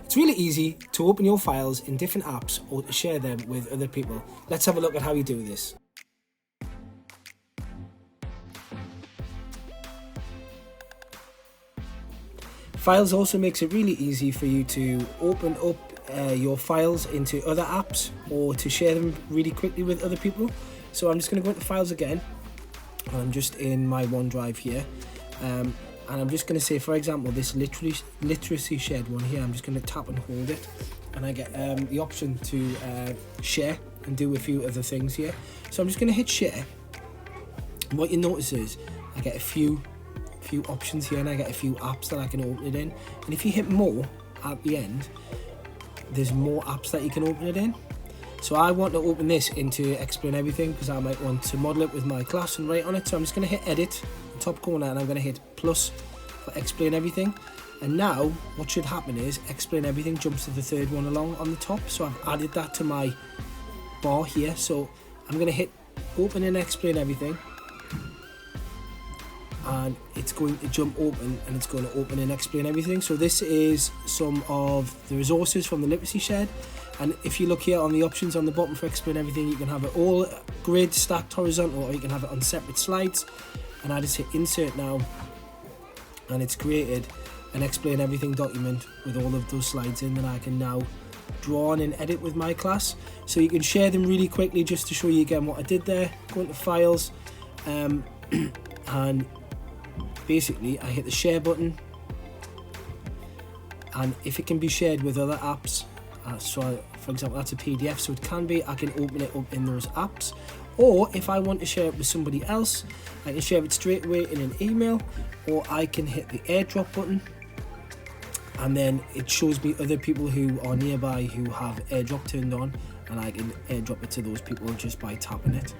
It's really easy to open your files in different apps or to share them with other people. Let's have a look at how you do this. Files also makes it really easy for you to open up your files into other apps or to share them really quickly with other people. So I'm just going to go into Files again. I'm just in my OneDrive here. And I'm just going to say, for example, this literacy shared one here, I'm just going to tap and hold it, and I get the option to share and do a few other things here. So I'm just going to hit share. And what you notice is I get a few options here, and I get a few apps that I can open it in. And if you hit more at the end, there's more apps that you can open it in. So I want to open this into Explain Everything because I might want to model it with my class and write on it. So I'm just going to hit edit, top corner, and I'm going to hit plus for Explain Everything. And now what should happen is Explain Everything jumps to the third one along on the top. So I've added that to my bar here. So I'm going to hit open and Explain Everything, and it's going to jump open and it's going to open and explain everything. So this is some of the resources from the literacy shed. And if you look here on the options on the bottom for Explain Everything, you can have it all grid stacked horizontal, or you can have it on separate slides. And I just hit insert now, and it's created an Explain Everything document with all of those slides in that I can now draw on and edit with my class. So you can share them really quickly, just to show you again what I did there. Go into files, and basically I hit the share button, and if it can be shared with other apps, so for example that's a PDF, so it can be, I can open it up in those apps. Or if I want to share it with somebody else, I can share it straight away in an email, or I can hit the airdrop button, and then it shows me other people who are nearby who have airdrop turned on, and I can airdrop it to those people just by tapping it.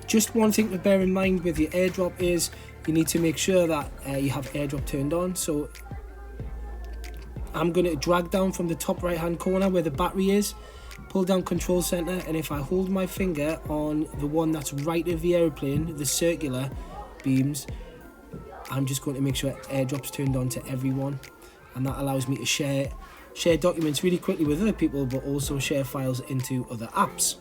Just one thing to bear in mind with your airdrop is you need to make sure that you have airdrop turned on. So I'm going to drag down from the top right hand corner where the battery is, pull down control center, and if I hold my finger on the one that's right of the airplane, the circular beams, I'm just going to make sure airdrop's turned on to everyone, and that allows me to share documents really quickly with other people, but also share files into other apps.